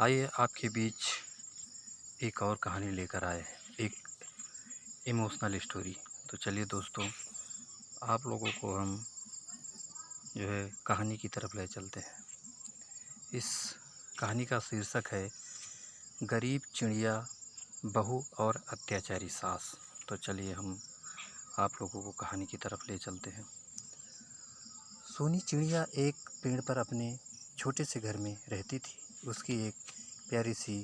आइए आपके बीच एक और कहानी लेकर आए, एक इमोशनल स्टोरी। तो चलिए दोस्तों, आप लोगों को हम जो है कहानी की तरफ ले चलते हैं। इस कहानी का शीर्षक है गरीब चिड़िया, बहू और अत्याचारी सास। तो चलिए हम आप लोगों को कहानी की तरफ ले चलते हैं। सोनी चिड़िया एक पेड़ पर अपने छोटे से घर में रहती थी। उसकी एक प्यारी सी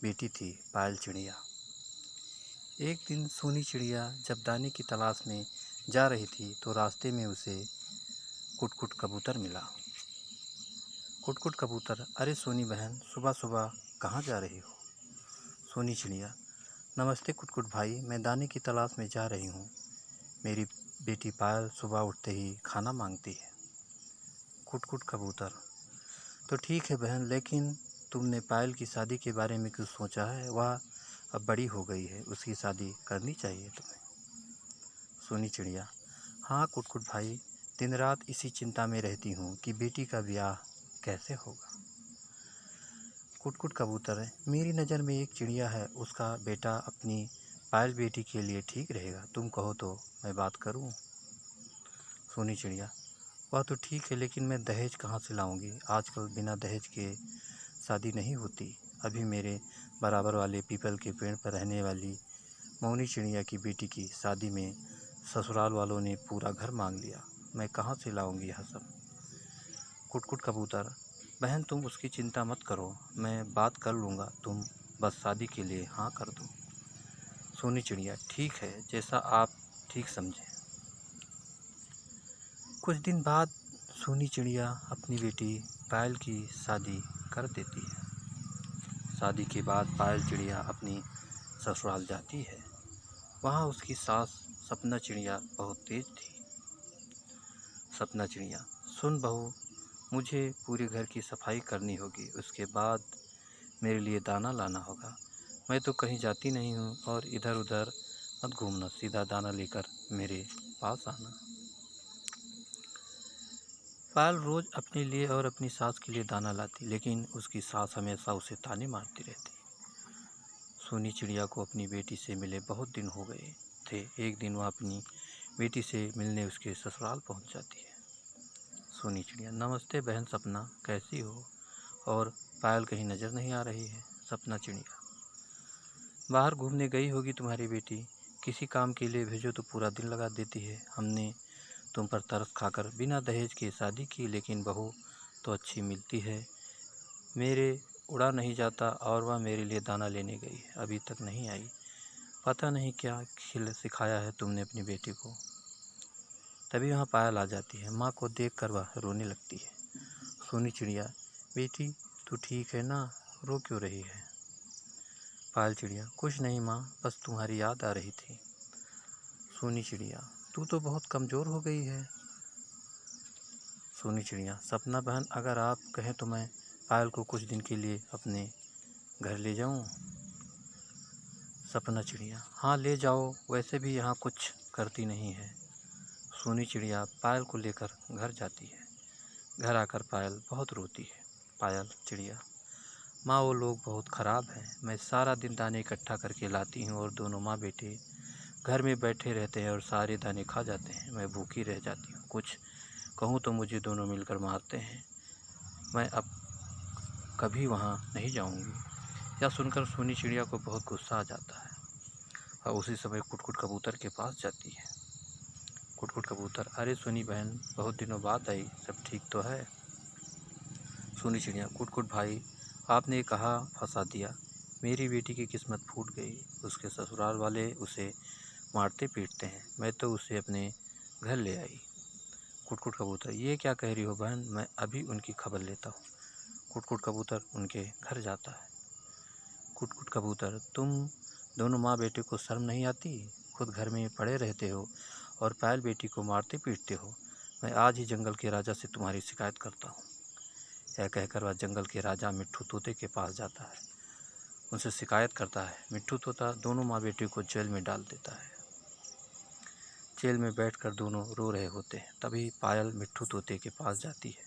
बेटी थी, पायल चिड़िया। एक दिन सोनी चिड़िया जब दाने की तलाश में जा रही थी तो रास्ते में उसे कुटकुट कबूतर मिला। कुटकुट कबूतर: अरे सोनी बहन, सुबह सुबह कहाँ जा रही हो? सोनी चिड़िया: नमस्ते कुटकुट भाई, मैं दाने की तलाश में जा रही हूँ। मेरी बेटी पायल सुबह उठते ही खाना मांगती है। कुटकुट कबूतर: तो ठीक है बहन, लेकिन तुमने पायल की शादी के बारे में कुछ सोचा है? वह अब बड़ी हो गई है, उसकी शादी करनी चाहिए तुम्हें। सोनी चिड़िया: हाँ कुटकुट भाई, दिन रात इसी चिंता में रहती हूँ कि बेटी का ब्याह कैसे होगा। कुटकुट कबूतर: मेरी नज़र में एक चिड़िया है, उसका बेटा अपनी पायल बेटी के लिए ठीक रहेगा। तुम कहो तो मैं बात करूँ। सोनी चिड़िया: वह तो ठीक है, लेकिन मैं दहेज कहाँ से लाऊंगी? आजकल बिना दहेज के शादी नहीं होती। अभी मेरे बराबर वाले पीपल के पेड़ पर रहने वाली मौनी चिड़िया की बेटी की शादी में ससुराल वालों ने पूरा घर मांग लिया। मैं कहाँ से लाऊंगी यह सब? कुटकुट कबूतर: बहन तुम उसकी चिंता मत करो, मैं बात कर लूँगा, तुम बस शादी के लिए हाँ कर दो। सोनी चिड़िया: ठीक है, जैसा आप ठीक समझें। कुछ दिन बाद सोनी चिड़िया अपनी बेटी पायल की शादी कर देती है। शादी के बाद पायल चिड़िया अपनी ससुराल जाती है। वहाँ उसकी सास सपना चिड़िया बहुत तेज थी। सपना चिड़िया: सुन बहू, मुझे पूरे घर की सफाई करनी होगी, उसके बाद मेरे लिए दाना लाना होगा। मैं तो कहीं जाती नहीं हूँ और इधर उधर मत घूमना, सीधा दाना लेकर मेरे पास आना। पायल रोज़ अपने लिए और अपनी सास के लिए दाना लाती, लेकिन उसकी सास हमेशा उसे ताने मारती रहती। सोनी चिड़िया को अपनी बेटी से मिले बहुत दिन हो गए थे। एक दिन वह अपनी बेटी से मिलने उसके ससुराल पहुंच जाती है। सोनी चिड़िया: नमस्ते बहन सपना, कैसी हो? और पायल कहीं नज़र नहीं आ रही है। सपना चिड़िया: बाहर घूमने गई होगी तुम्हारी बेटी, किसी काम के लिए भेजो तो पूरा दिन लगा देती है। हमने तुम पर तरस खाकर बिना दहेज के शादी की, लेकिन बहू तो अच्छी मिलती है। मेरे उड़ा नहीं जाता और वह मेरे लिए दाना लेने गई, अभी तक नहीं आई। पता नहीं क्या खिल सिखाया है तुमने अपनी बेटी को। तभी वहाँ पायल आ जाती है। माँ को देखकर वह रोने लगती है। सोनी चिड़िया: बेटी तू ठीक है ना, रो क्यों रही है? पायल चिड़िया: कुछ नहीं माँ, बस तुम्हारी याद आ रही थी। सोनी चिड़िया: तू तो बहुत कमज़ोर हो गई है। सोनी चिड़िया: सपना बहन, अगर आप कहें तो मैं पायल को कुछ दिन के लिए अपने घर ले जाऊं। सपना चिड़िया: हाँ ले जाओ, वैसे भी यहाँ कुछ करती नहीं है। सोनी चिड़िया पायल को लेकर घर जाती है। घर आकर पायल बहुत रोती है। पायल चिड़िया: माँ वो लोग बहुत ख़राब हैं, मैं सारा दिन दाने इकट्ठा करके लाती हूँ और दोनों माँ बेटे घर में बैठे रहते हैं और सारे दाने खा जाते हैं। मैं भूखी रह जाती हूँ, कुछ कहूँ तो मुझे दोनों मिलकर मारते हैं। मैं अब कभी वहाँ नहीं जाऊँगी। यह सुनकर सोनी चिड़िया को बहुत गुस्सा आ जाता है और उसी समय कुटकुट कबूतर के पास जाती है। कुटकुट कबूतर: अरे सोनी बहन, बहुत दिनों बाद आई, सब ठीक तो है? सोनी चिड़िया: कुटकुट भाई, आपने कहा फंसा दिया, मेरी बेटी की किस्मत फूट गई। उसके ससुराल वाले उसे मारते पीटते हैं, मैं तो उसे अपने घर ले आई। कुटकुट कबूतर: ये क्या कह रही हो बहन, मैं अभी उनकी खबर लेता हूँ। कुटकुट कबूतर उनके घर जाता है। कुटकुट कबूतर: तुम दोनों माँ बेटे को शर्म नहीं आती? खुद घर में पड़े रहते हो और पायल बेटी को मारते पीटते हो। मैं आज ही जंगल के राजा से तुम्हारी शिकायत करता हूँ। यह कहकर वह जंगल के राजा मिट्ठू तोते के पास जाता है, उनसे शिकायत करता है। मिट्ठू तोता दोनों माँ बेटे को जेल में डाल देता है। जेल में बैठकर दोनों रो रहे होते हैं। तभी पायल मिट्ठू तोते के पास जाती है।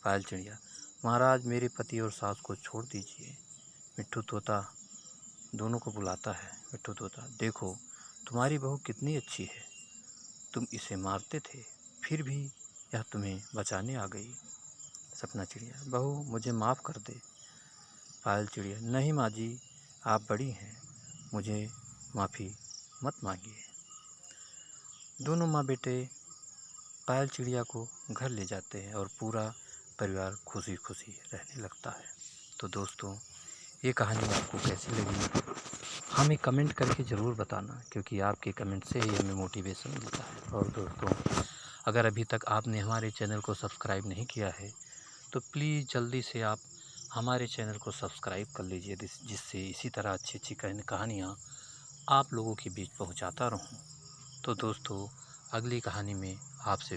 पायल चिड़िया: महाराज मेरे पति और सास को छोड़ दीजिए। मिट्ठू तोता दोनों को बुलाता है। मिट्ठू तोता, देखो तुम्हारी बहू कितनी अच्छी है, तुम इसे मारते थे फिर भी यह तुम्हें बचाने आ गई। सपना चिड़िया, बहू मुझे माफ़ कर दे। पायल चिड़िया, नहीं माँ जी, आप बड़ी हैं, मुझे माफ़ी मत मांगिए। दोनों माँ बेटे पायल चिड़िया को घर ले जाते हैं और पूरा परिवार खुशी खुशी रहने लगता है। तो दोस्तों, ये कहानी आपको कैसी लगी हमें कमेंट करके ज़रूर बताना, क्योंकि आपके कमेंट से ही हमें मोटिवेशन मिलता है। और दोस्तों, अगर अभी तक आपने हमारे चैनल को सब्सक्राइब नहीं किया है तो प्लीज़ जल्दी से आप हमारे चैनल को सब्सक्राइब कर लीजिए, जिससे इसी तरह अच्छी अच्छी कहानियाँ आप लोगों के बीच पहुंचाता रहूं। तो दोस्तों, अगली कहानी में आपसे